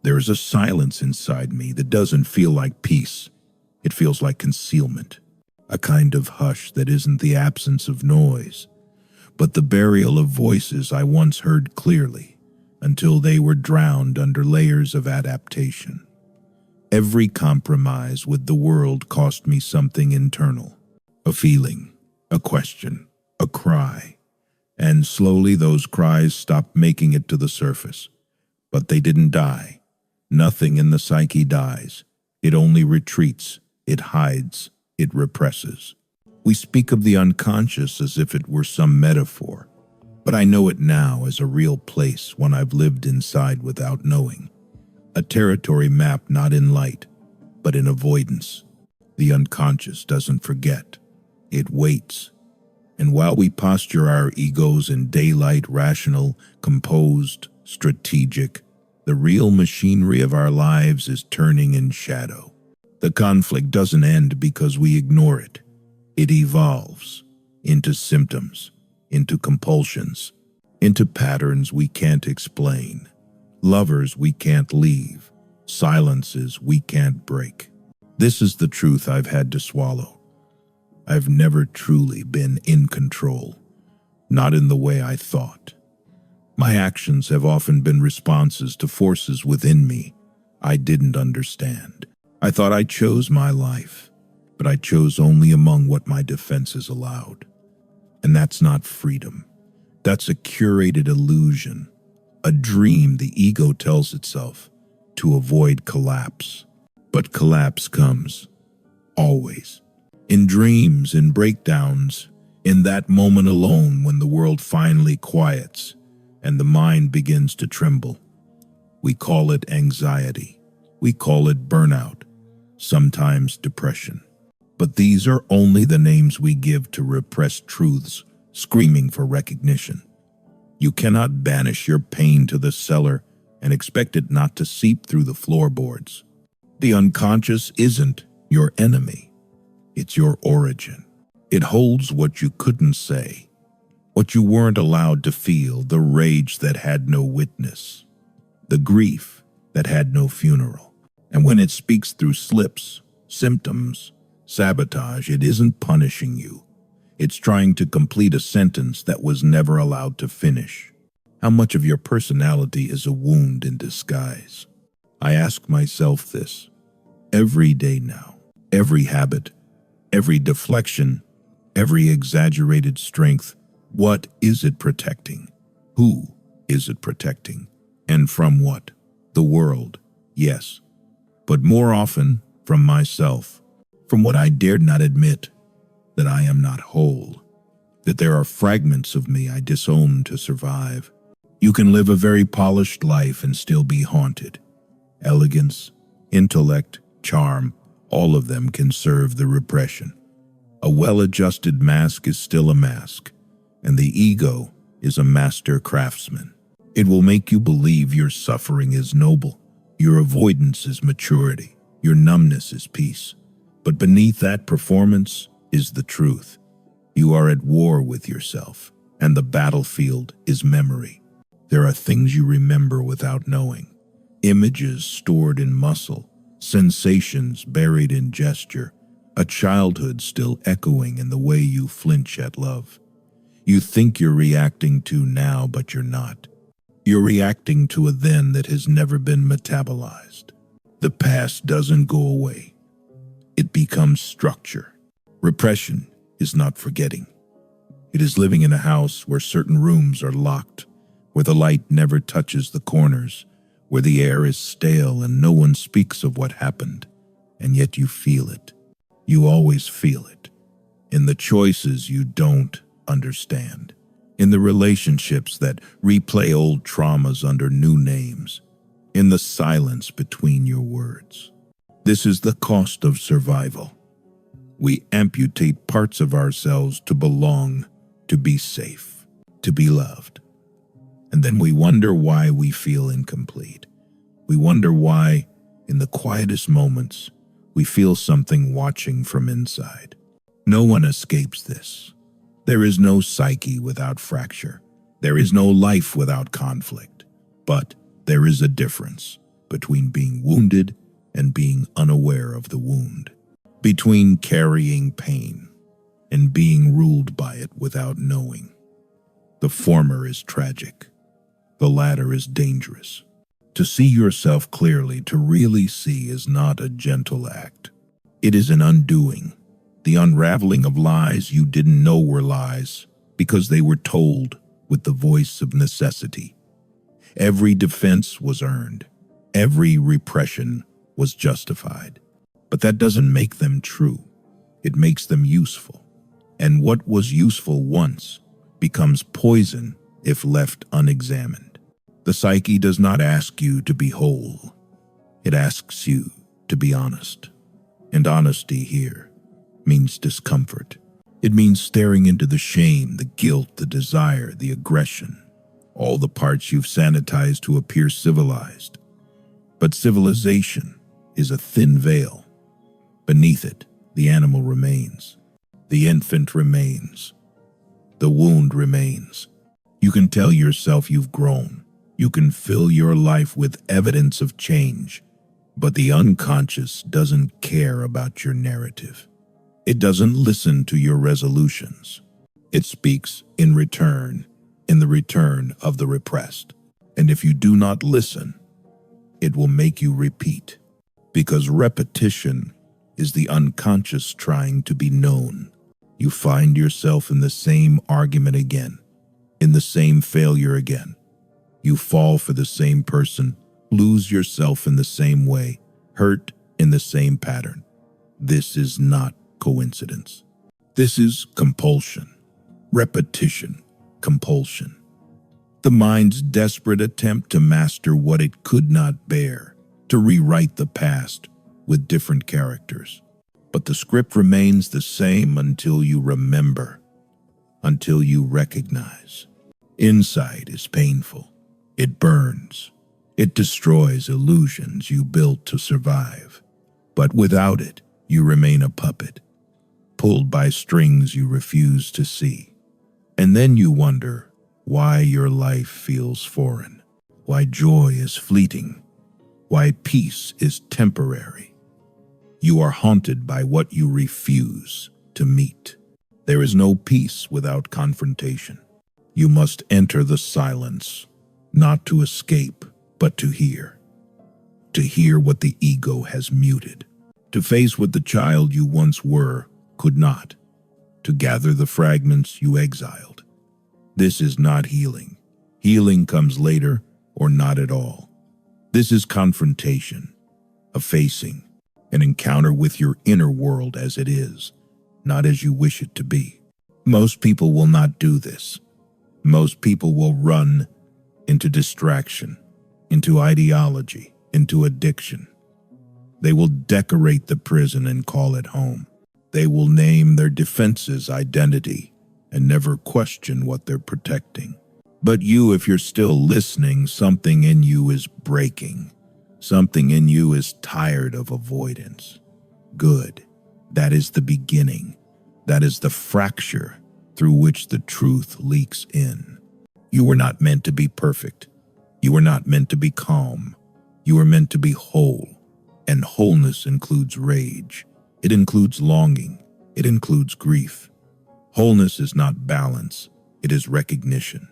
There is a silence inside me that doesn't feel like peace. It feels like concealment, a kind of hush that isn't the absence of noise, but the burial of voices I once heard clearly until they were drowned under layers of adaptation. Every compromise with the world cost me something internal, a feeling, a question, a cry, and slowly those cries stopped making it to the surface. But they didn't die. Nothing in the psyche dies. It only retreats, it hides, it represses. We speak of the unconscious as if it were some metaphor, but I know it now as a real place, one I've lived inside without knowing. A territory mapped not in light, but in avoidance. The unconscious doesn't forget. It waits. And while we posture our egos in daylight, rational, composed, strategic, the real machinery of our lives is turning in shadow. The conflict doesn't end because we ignore it. It evolves into symptoms, into compulsions, into patterns we can't explain, lovers we can't leave, silences we can't break. This is the truth I've had to swallow. I've never truly been in control, not in the way I thought. My actions have often been responses to forces within me I didn't understand. I thought I chose my life, but I chose only among what my defenses allowed. And that's not freedom. That's a curated illusion, a dream the ego tells itself to avoid collapse. But collapse comes, always. In dreams, in breakdowns, in that moment alone when the world finally quiets and the mind begins to tremble. We call it anxiety. We call it burnout, sometimes depression. But these are only the names we give to repressed truths screaming for recognition. You cannot banish your pain to the cellar and expect it not to seep through the floorboards. The unconscious isn't your enemy. It's your origin. It holds what you couldn't say, what you weren't allowed to feel, the rage that had no witness, the grief that had no funeral. And when it speaks through slips, symptoms, sabotage, it isn't punishing you. It's trying to complete a sentence that was never allowed to finish. How much of your personality is a wound in disguise? I ask myself this every day now. Every habit, every deflection, every exaggerated strength. What is it protecting? Who is it protecting? And from what? The world, yes. But more often, from myself. From what I dared not admit, that I am not whole. That there are fragments of me I disown to survive. You can live a very polished life and still be haunted. Elegance, intellect, charm, all of them can serve the repression. A well-adjusted mask is still a mask, and the ego is a master craftsman. It will make you believe your suffering is noble, your avoidance is maturity, your numbness is peace. But beneath that performance is the truth. You are at war with yourself, and the battlefield is memory. There are things you remember without knowing, images stored in muscle, sensations buried in gesture, a childhood still echoing in the way you flinch at love. You think you're reacting to now, but you're not. You're reacting to a then that has never been metabolized. The past doesn't go away. It becomes structure. Repression is not forgetting. It is living in a house where certain rooms are locked, where the light never touches the corners, where the air is stale and no one speaks of what happened, and yet you feel it. You always feel it. In the choices you don't understand. In the relationships that replay old traumas under new names. In the silence between your words. This is the cost of survival. We amputate parts of ourselves to belong, to be safe, to be loved. And then we wonder why we feel incomplete. We wonder why, in the quietest moments, we feel something watching from inside. No one escapes this. There is no psyche without fracture. There is no life without conflict. But there is a difference. between being wounded and being unaware of the wound, between carrying pain and being ruled by it without knowing. The former is tragic. The latter is dangerous. To see yourself clearly, to really see, is not a gentle act. It is an undoing, the unraveling of lies you didn't know were lies because they were told with the voice of necessity. Every defense was earned. Every repression was justified. But that doesn't make them true. It makes them useful. And what was useful once becomes poison if left unexamined. The psyche does not ask you to be whole. It asks you to be honest. And honesty here means discomfort. It means staring into the shame, the guilt, the desire, the aggression, all the parts you've sanitized to appear civilized. But civilization is a thin veil. Beneath it, the animal remains. The infant remains. The wound remains. You can tell yourself you've grown. You can fill your life with evidence of change. But the unconscious doesn't care about your narrative. It doesn't listen to your resolutions. It speaks in the return of the repressed. And if you do not listen, it will make you repeat. Because repetition is the unconscious trying to be known. You find yourself in the same argument again, in the same failure again. You fall for the same person, lose yourself in the same way, hurt in the same pattern. This is not coincidence. This is compulsion. Repetition, compulsion. The mind's desperate attempt to master what it could not bear, to rewrite the past with different characters. But the script remains the same until you remember, until you recognize. Insight is painful. It burns. It destroys illusions you built to survive. But without it, you remain a puppet, pulled by strings you refuse to see. And then you wonder why your life feels foreign, why joy is fleeting, why peace is temporary. You are haunted by what you refuse to meet. There is no peace without confrontation. You must enter the silence, not to escape, but to hear. To hear what the ego has muted. To face what the child you once were could not. To gather the fragments you exiled. This is not healing. Healing comes later or not at all. This is confrontation, a facing, an encounter with your inner world as it is, not as you wish it to be. Most people will not do this. Most people will run into distraction, into ideology, into addiction. They will decorate the prison and call it home. They will name their defenses identity and never question what they're protecting. But you, if you're still listening, something in you is breaking. Something in you is tired of avoidance. Good. That is the beginning. That is the fracture through which the truth leaks in. You were not meant to be perfect. You were not meant to be calm. You were meant to be whole. And wholeness includes rage. It includes longing. It includes grief. Wholeness is not balance. It is recognition.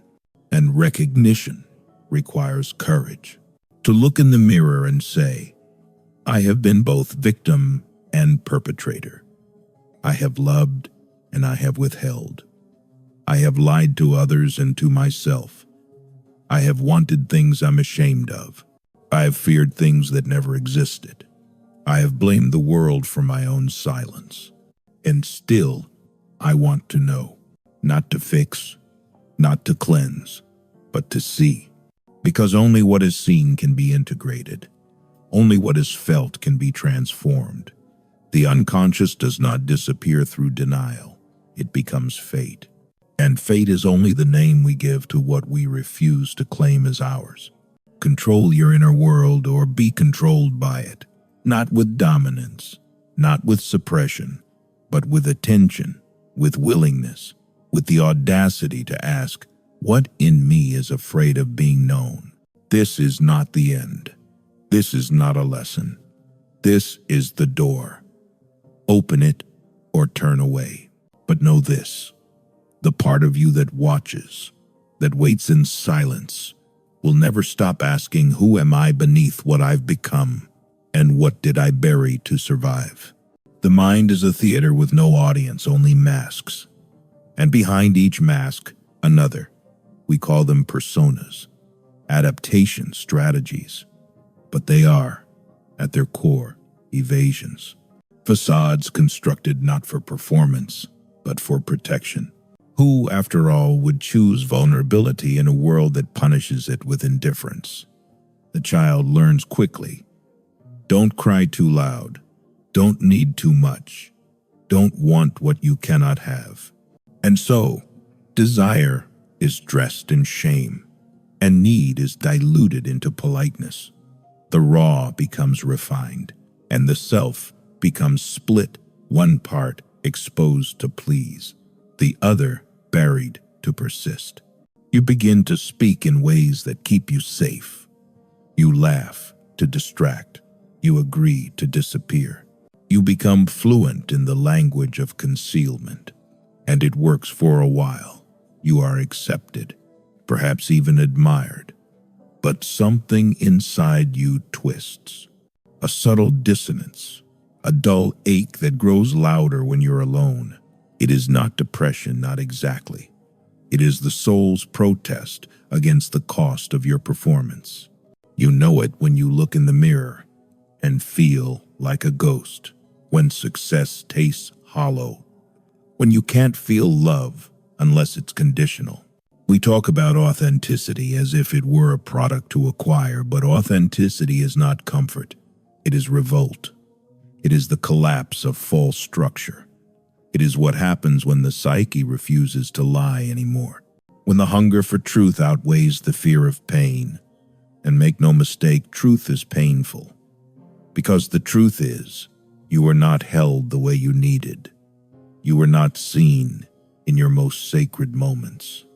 And recognition requires courage. To look in the mirror and say, I have been both victim and perpetrator. I have loved and I have withheld. I have lied to others and to myself. I have wanted things I'm ashamed of. I have feared things that never existed. I have blamed the world for my own silence. And still, I want to know, not to fix, not to cleanse, but to see. Because only what is seen can be integrated. Only what is felt can be transformed. The unconscious does not disappear through denial. It becomes fate. And fate is only the name we give to what we refuse to claim as ours. Control your inner world or be controlled by it. Not with dominance, not with suppression, but with attention, with willingness, with the audacity to ask, what in me is afraid of being known? This is not the end. This is not a lesson. This is the door. Open it or turn away. But know this, the part of you that watches, that waits in silence, will never stop asking, who am I beneath what I've become, and what did I bury to survive? The mind is a theater with no audience, only masks. And behind each mask, another. We call them personas, adaptation strategies. But they are, at their core, evasions. Facades constructed not for performance, but for protection. Who, after all, would choose vulnerability in a world that punishes it with indifference? The child learns quickly. Don't cry too loud. Don't need too much. Don't want what you cannot have. And so, desire is dressed in shame, and need is diluted into politeness. The raw becomes refined, and the self becomes split, one part exposed to please, the other buried to persist. You begin to speak in ways that keep you safe. You laugh to distract. You agree to disappear. You become fluent in the language of concealment, and it works for a while. You are accepted, perhaps even admired. But something inside you twists. A subtle dissonance, a dull ache that grows louder when you're alone. It is not depression, not exactly. It is the soul's protest against the cost of your performance. You know it when you look in the mirror and feel like a ghost, when success tastes hollow, when you can't feel love unless it's conditional. We talk about authenticity as if it were a product to acquire, but authenticity is not comfort. It is revolt. It is the collapse of false structure. It is what happens when the psyche refuses to lie anymore, when the hunger for truth outweighs the fear of pain. And make no mistake, truth is painful. Because the truth is, you were not held the way you needed. You were not seen in your most sacred moments.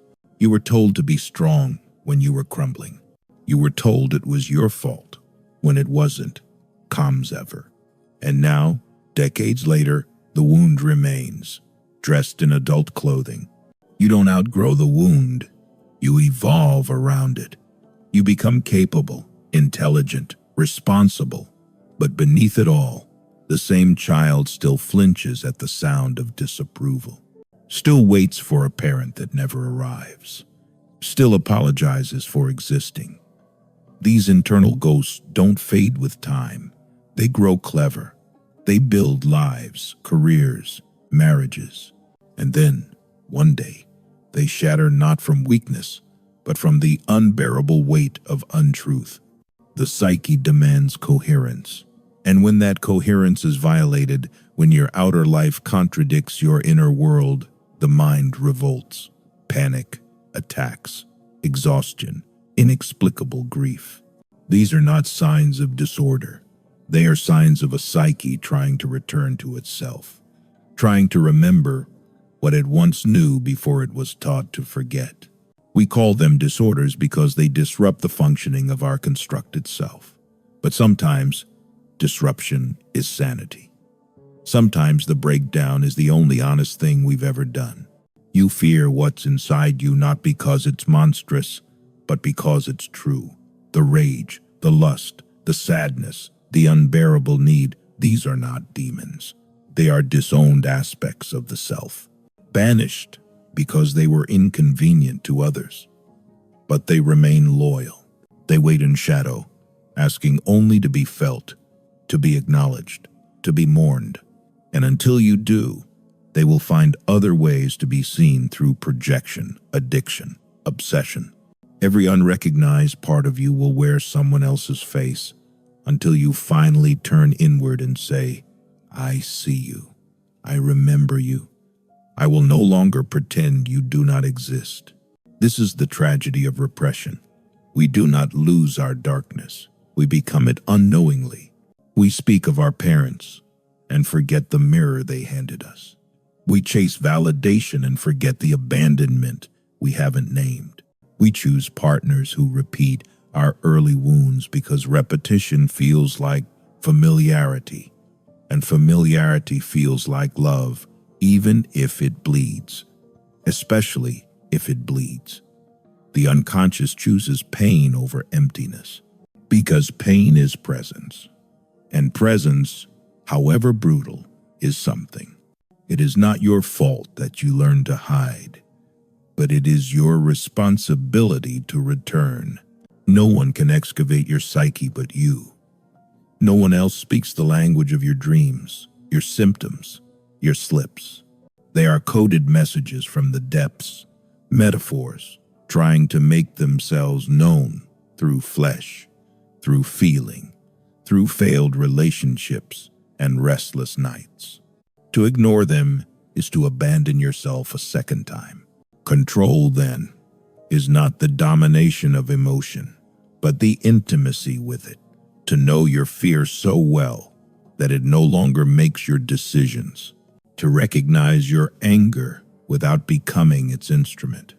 You were told to be strong when you were crumbling. You were told it was your fault when it wasn't. Comes ever. And now, decades later, the wound remains, dressed in adult clothing. You don't outgrow the wound. You evolve around it. You become capable, intelligent, responsible. But beneath it all, the same child still flinches at the sound of disapproval, still waits for a parent that never arrives, still apologizes for existing. These internal ghosts don't fade with time. They grow clever. They build lives, careers, marriages. And then, one day, they shatter not from weakness, but from the unbearable weight of untruth. The psyche demands coherence. And when that coherence is violated, when your outer life contradicts your inner world, the mind revolts. Panic, attacks, exhaustion, inexplicable grief. These are not signs of disorder. They are signs of a psyche trying to return to itself, trying to remember what it once knew before it was taught to forget. We call them disorders because they disrupt the functioning of our constructed self. But sometimes, disruption is sanity. Sometimes the breakdown is the only honest thing we've ever done. You fear what's inside you not because it's monstrous, but because it's true. The rage, the lust, the sadness, the unbearable need, these are not demons. They are disowned aspects of the self, banished because they were inconvenient to others. But they remain loyal. They wait in shadow, asking only to be felt, to be acknowledged, to be mourned. And until you do, they will find other ways to be seen through projection, addiction, obsession. Every unrecognized part of you will wear someone else's face until you finally turn inward and say, I see you. I remember you. I will no longer pretend you do not exist. This is the tragedy of repression. We do not lose our darkness. We become it unknowingly. We speak of our parents and forget the mirror they handed us. We chase validation and forget the abandonment we haven't named. We choose partners who repeat our early wounds because repetition feels like familiarity, and familiarity feels like love, even if it bleeds, especially if it bleeds. The unconscious chooses pain over emptiness because pain is presence, and presence, however brutal, is something. It is not your fault that you learn to hide, but it is your responsibility to return. No one can excavate your psyche but you. No one else speaks the language of your dreams, your symptoms, your slips. They are coded messages from the depths, metaphors, trying to make themselves known through flesh, through feeling, through failed relationships and restless nights. To ignore them is to abandon yourself a second time. Control, then, is not the domination of emotion, but the intimacy with it. To know your fear so well that it no longer makes your decisions. To recognize your anger without becoming its instrument.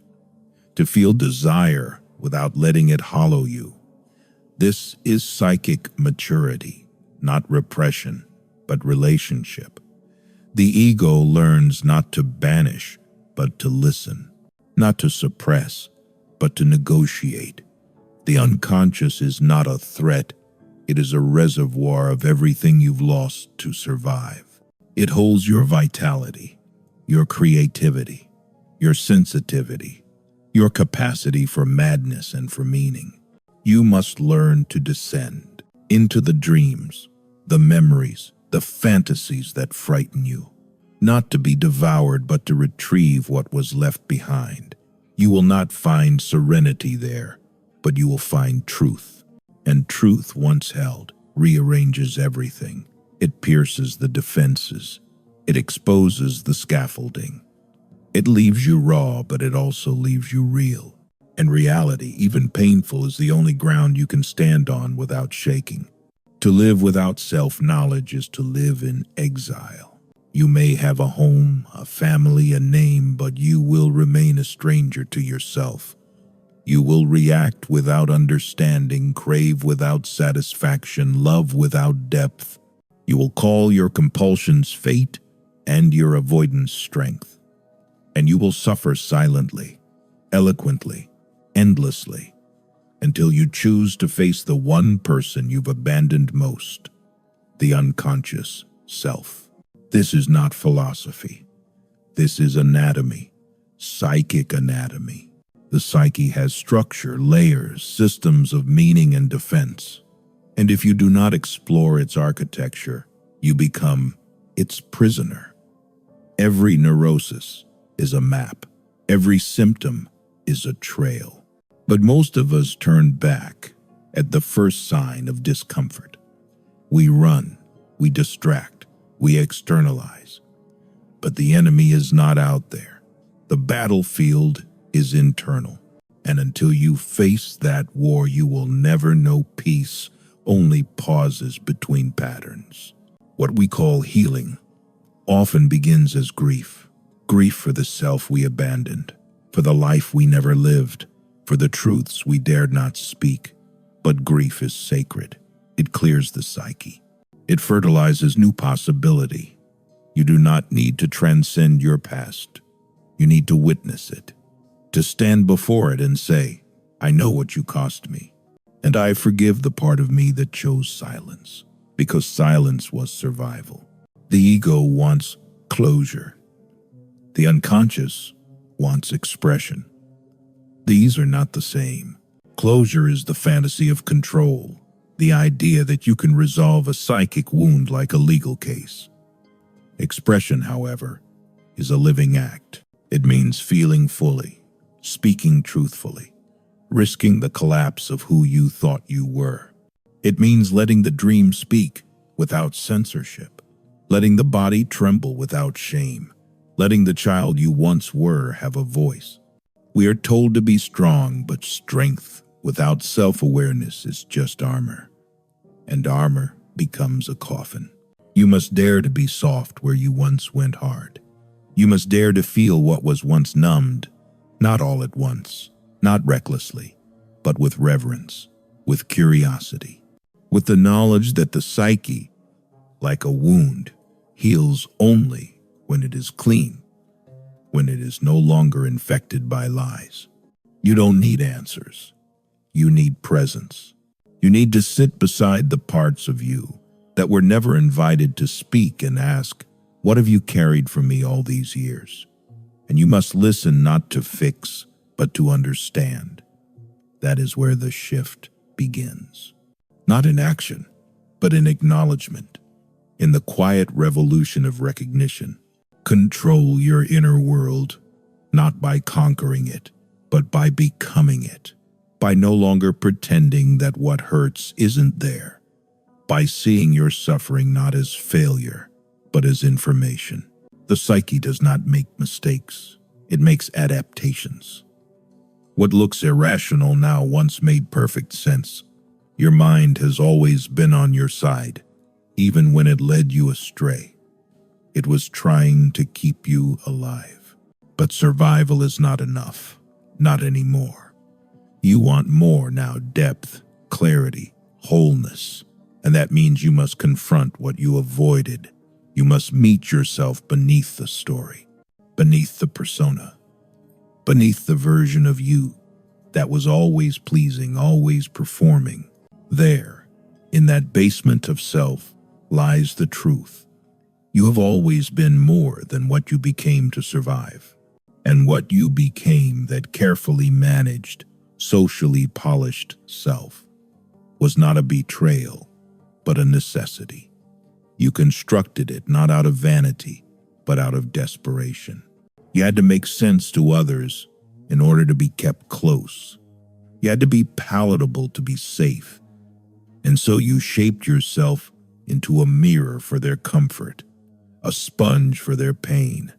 To feel desire without letting it hollow you. This is psychic maturity, not repression, but relationship. The ego learns not to banish, but to listen, not to suppress, but to negotiate. The unconscious is not a threat. It is a reservoir of everything you've lost to survive. It holds your vitality, your creativity, your sensitivity, your capacity for madness and for meaning. You must learn to descend into the dreams, the memories, the fantasies that frighten you, not to be devoured but to retrieve what was left behind. You will not find serenity there, but you will find truth. And truth, once held, rearranges everything. It pierces the defenses. It exposes the scaffolding. It leaves you raw, but it also leaves you real. And reality, even painful, is the only ground you can stand on without shaking. To live without self-knowledge is to live in exile. You may have a home, a family, a name, but you will remain a stranger to yourself. You will react without understanding, crave without satisfaction, love without depth. You will call your compulsions fate and your avoidance strength. And you will suffer silently, eloquently, endlessly, until you choose to face the one person you've abandoned most, the unconscious self. This is not philosophy. This is anatomy, psychic anatomy. The psyche has structure, layers, systems of meaning and defense. And if you do not explore its architecture, you become its prisoner. Every neurosis is a map. Every symptom is a trail. But most of us turn back at the first sign of discomfort. We run, we distract, we externalize. But the enemy is not out there. The battlefield is internal. And until you face that war, you will never know peace, only pauses between patterns. What we call healing often begins as grief. Grief for the self we abandoned, for the life we never lived, for the truths we dared not speak. But grief is sacred. It clears the psyche. It fertilizes new possibility. You do not need to transcend your past. You need to witness it. To stand before it and say, I know what you cost me, and I forgive the part of me that chose silence, because silence was survival. The ego wants closure. The unconscious wants expression. These are not the same. Closure is the fantasy of control, the idea that you can resolve a psychic wound like a legal case. Expression, however, is a living act. It means feeling fully, speaking truthfully, risking the collapse of who you thought you were. It means letting the dream speak without censorship, letting the body tremble without shame, letting the child you once were have a voice. We are told to be strong, but strength without self-awareness is just armor, and armor becomes a coffin. You must dare to be soft where you once went hard. You must dare to feel what was once numbed, not all at once, not recklessly, but with reverence. with curiosity, with the knowledge that the psyche, like a wound, heals only when it is clean, when it is no longer infected by lies. You don't need answers. You need presence. You need to sit beside the parts of you that were never invited to speak and ask, "What have you carried from me all these years?" And you must listen not to fix, but to understand. That is where the shift begins. Not in action, but in acknowledgement, in the quiet revolution of recognition. Control your inner world, not by conquering it, but by becoming it, by no longer pretending that what hurts isn't there, by seeing your suffering not as failure, but as information. The psyche does not make mistakes, it makes adaptations. What looks irrational now once made perfect sense. Your mind has always been on your side, even when it led you astray. It was trying to keep you alive. But survival is not enough, not anymore. You want more now: depth, clarity, wholeness. And that means you must confront what you avoided. You must meet yourself beneath the story, beneath the persona, beneath the version of you that was always pleasing, always performing. There, in that basement of self, lies the truth. You have always been more than what you became to survive. And what you became, that carefully managed, socially polished self, was not a betrayal, but a necessity. You constructed it not out of vanity, but out of desperation. You had to make sense to others in order to be kept close. You had to be palatable to be safe. And so you shaped yourself into a mirror for their comfort, a sponge for their pain,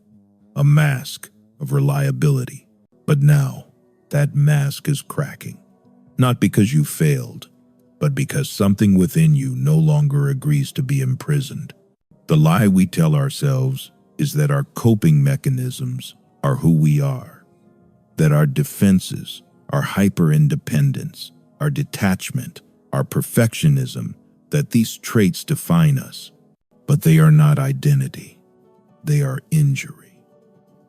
a mask of reliability. But now, that mask is cracking. Not because you failed, but because something within you no longer agrees to be imprisoned. The lie we tell ourselves is that our coping mechanisms are who we are, that our defenses, our hyper-independence, our detachment, our perfectionism, that these traits define us. But they are not identity. They are injury.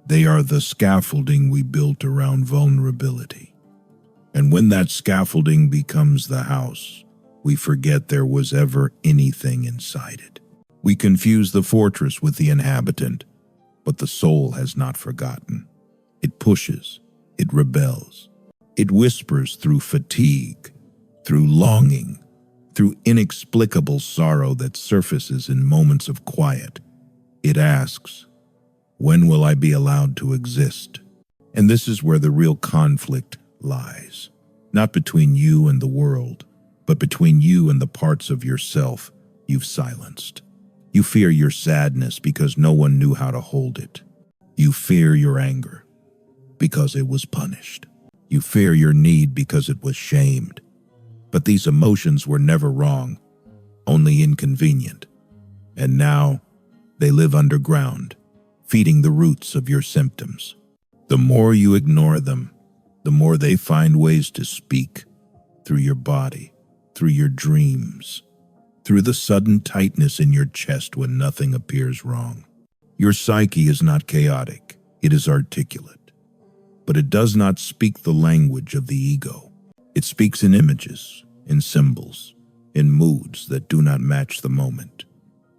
They are the scaffolding we built around vulnerability. And when that scaffolding becomes the house, we forget there was ever anything inside it. We confuse the fortress with the inhabitant, but the soul has not forgotten. It pushes, it rebels, it whispers through fatigue, through longing, through inexplicable sorrow that surfaces in moments of quiet. It asks, "When will I be allowed to exist?" And this is where the real conflict lies, not between you and the world, but between you and the parts of yourself you've silenced. You fear your sadness because no one knew how to hold it. You fear your anger because it was punished. You fear your need because it was shamed. But these emotions were never wrong, only inconvenient. And now they live underground, feeding the roots of your symptoms. The more you ignore them, the more they find ways to speak, through your body, through your dreams, through the sudden tightness in your chest when nothing appears wrong. Your psyche is not chaotic, it is articulate. But it does not speak the language of the ego. It speaks in images, in symbols, in moods that do not match the moment.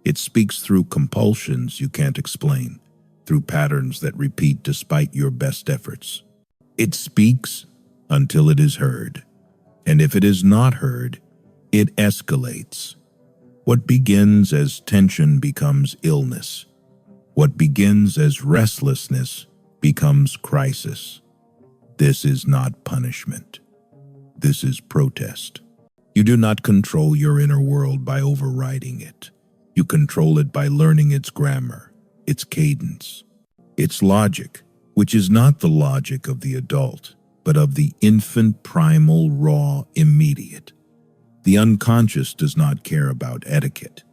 It speaks through compulsions you can't explain, through patterns that repeat despite your best efforts. It speaks until it is heard. And if it is not heard, it escalates. What begins as tension becomes illness. What begins as restlessness becomes crisis. This is not punishment. This is protest. You do not control your inner world by overriding it. You control it by learning its grammar, its cadence, its logic, which is not the logic of the adult, but of the infant, primal, raw, immediate. The unconscious does not care about etiquette.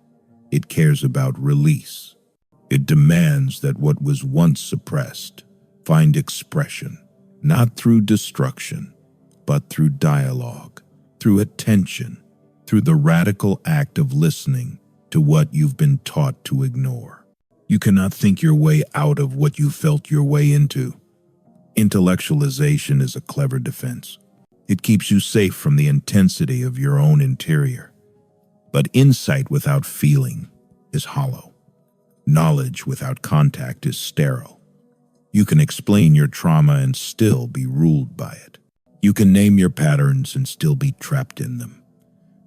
It cares about release. It demands that what was once suppressed find expression, not through destruction, but through dialogue, through attention, through the radical act of listening to what you've been taught to ignore. You cannot think your way out of what you felt your way into. Intellectualization is a clever defense. It keeps you safe from the intensity of your own interior. But insight without feeling is hollow. Knowledge without contact is sterile. You can explain your trauma and still be ruled by it. You can name your patterns and still be trapped in them.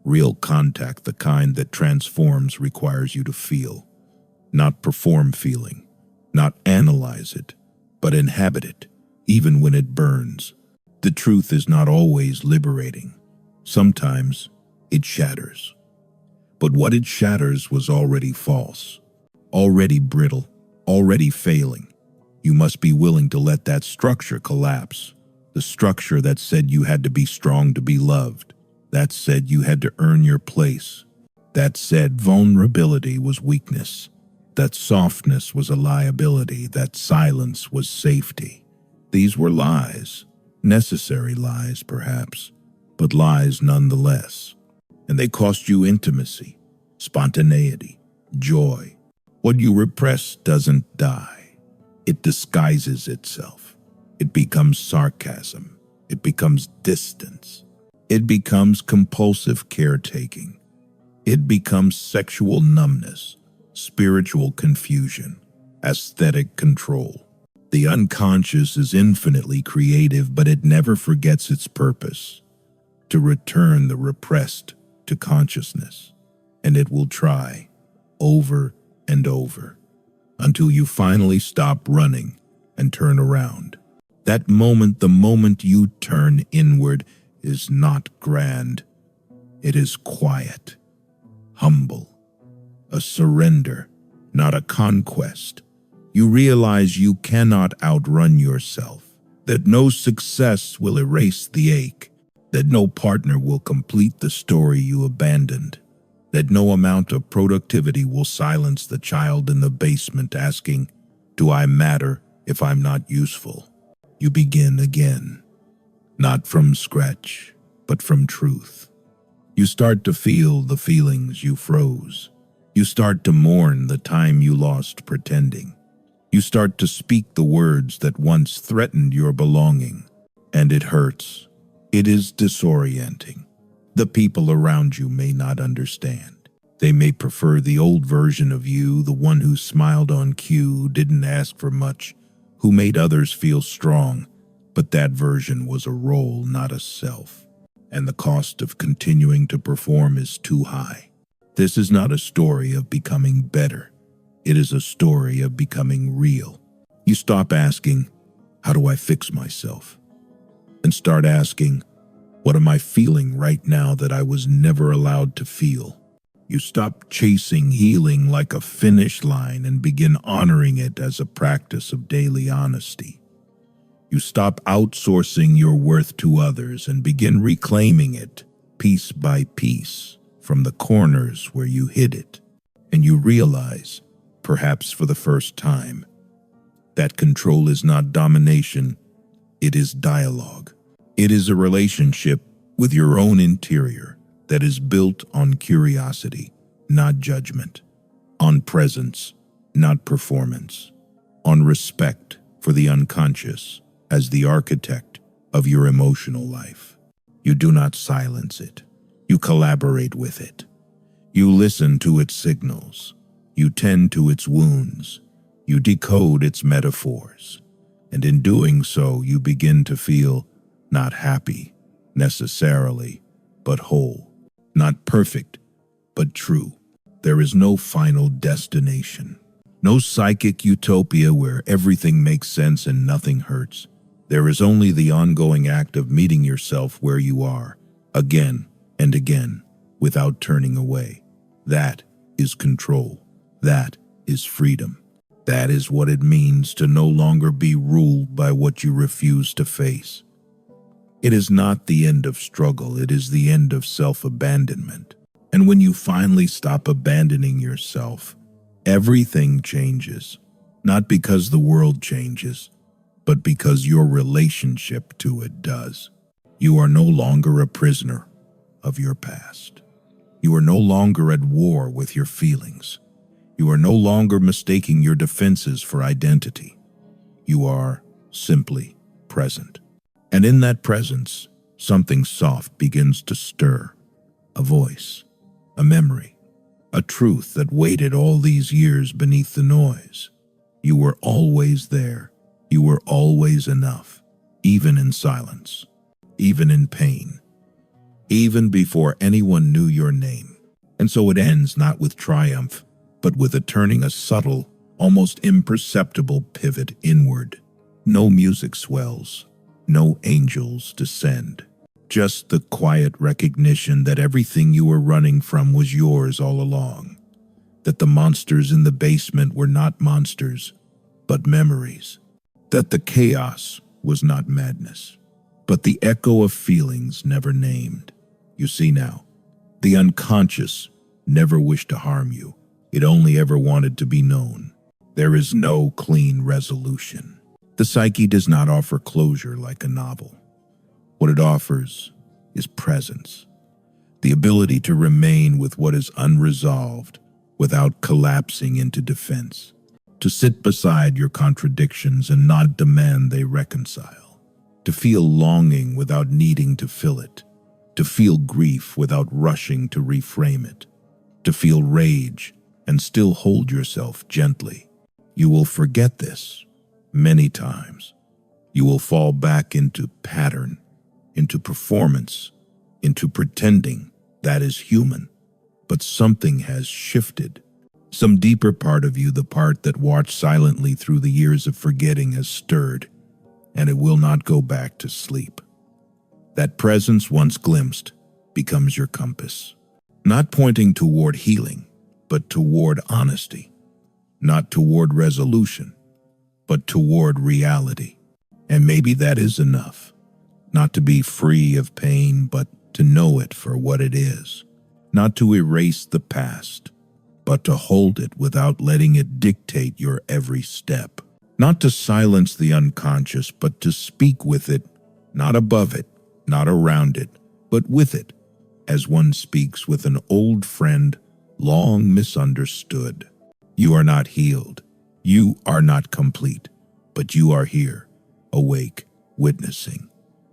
Real contact, the kind that transforms, requires you to feel, not perform feeling, not analyze it, but inhabit it, even when it burns. The truth is not always liberating. Sometimes it shatters. But what it shatters was already false, already brittle, already failing. You must be willing to let that structure collapse. The structure that said you had to be strong to be loved, that said you had to earn your place, that said vulnerability was weakness, that softness was a liability, that silence was safety. These were lies, necessary lies perhaps, but lies nonetheless. And they cost you intimacy, spontaneity, joy. What you repress doesn't die. It disguises itself. It becomes sarcasm. It becomes distance. It becomes compulsive caretaking. It becomes sexual numbness, spiritual confusion, aesthetic control. The unconscious is infinitely creative, but it never forgets its purpose: to return the repressed to consciousness. And it will try over and over until you finally stop running and turn around. That moment, the moment you turn inward, is not grand. It is quiet, humble, a surrender, not a conquest. You realize you cannot outrun yourself, that no success will erase the ache, that no partner will complete the story you abandoned, that no amount of productivity will silence the child in the basement asking, "Do I matter if I'm not useful?" You begin again, not from scratch, but from truth. You start to feel the feelings you froze. You start to mourn the time you lost pretending. You start to speak the words that once threatened your belonging. And it hurts. It is disorienting. The people around you may not understand. They may prefer the old version of you, the one who smiled on cue, didn't ask for much, who made others feel strong, but that version was a role, not a self. And the cost of continuing to perform is too high. This is not a story of becoming better. It is a story of becoming real. You stop asking, "How do I fix myself?" and start asking, "What am I feeling right now that I was never allowed to feel?" You stop chasing healing like a finish line and begin honoring it as a practice of daily honesty. You stop outsourcing your worth to others and begin reclaiming it piece by piece from the corners where you hid it. And you realize, perhaps for the first time, that control is not domination, it is dialogue. It is a relationship with your own interior that is built on curiosity, not judgment, on presence, not performance, on respect for the unconscious as the architect of your emotional life. You do not silence it. You collaborate with it. You listen to its signals. You tend to its wounds. You decode its metaphors. And in doing so, you begin to feel not happy necessarily, but whole. Not perfect, but true. There is no final destination. No psychic utopia where everything makes sense and nothing hurts. There is only the ongoing act of meeting yourself where you are, again and again, without turning away. That is control. That is freedom. That is what it means to no longer be ruled by what you refuse to face. It is not the end of struggle, it is the end of self-abandonment. And when you finally stop abandoning yourself, everything changes. Not because the world changes, but because your relationship to it does. You are no longer a prisoner. of your past. You are no longer at war with your feelings. You are no longer mistaking your defenses for identity. You are simply present. And in that presence, something soft begins to stir. A voice, a memory, a truth that waited all these years beneath the noise. You were always there. You were always enough, even in silence, even in pain, even before anyone knew your name. And so it ends not with triumph, but with a subtle, almost imperceptible pivot inward. No music swells, no angels descend. Just the quiet recognition that everything you were running from was yours all along. That the monsters in the basement were not monsters, but memories. That the chaos was not madness, but the echo of feelings never named. You see now, the unconscious never wished to harm you. It only ever wanted to be known. There is no clean resolution. The psyche does not offer closure like a novel. What it offers is presence, the ability to remain with what is unresolved without collapsing into defense, to sit beside your contradictions and not demand they reconcile, to feel longing without needing to fill it, to feel grief without rushing to reframe it, to feel rage and still hold yourself gently. You will forget this many times. You will fall back into pattern, into performance, into pretending. That is human. But something has shifted. Some deeper part of you, the part that watched silently through the years of forgetting, has stirred, and it will not go back to sleep. That presence, once glimpsed, becomes your compass, not pointing toward healing, but toward honesty, not toward resolution, but toward reality. And maybe that is enough, not to be free of pain, but to know it for what it is, not to erase the past, but to hold it without letting it dictate your every step, not to silence the unconscious, but to speak with it, not above it, not around it, but with it, as one speaks with an old friend long misunderstood. You are not healed. You are not complete, but you are here, awake, witnessing,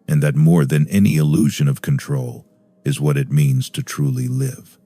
and that more than any illusion of control is what it means to truly live.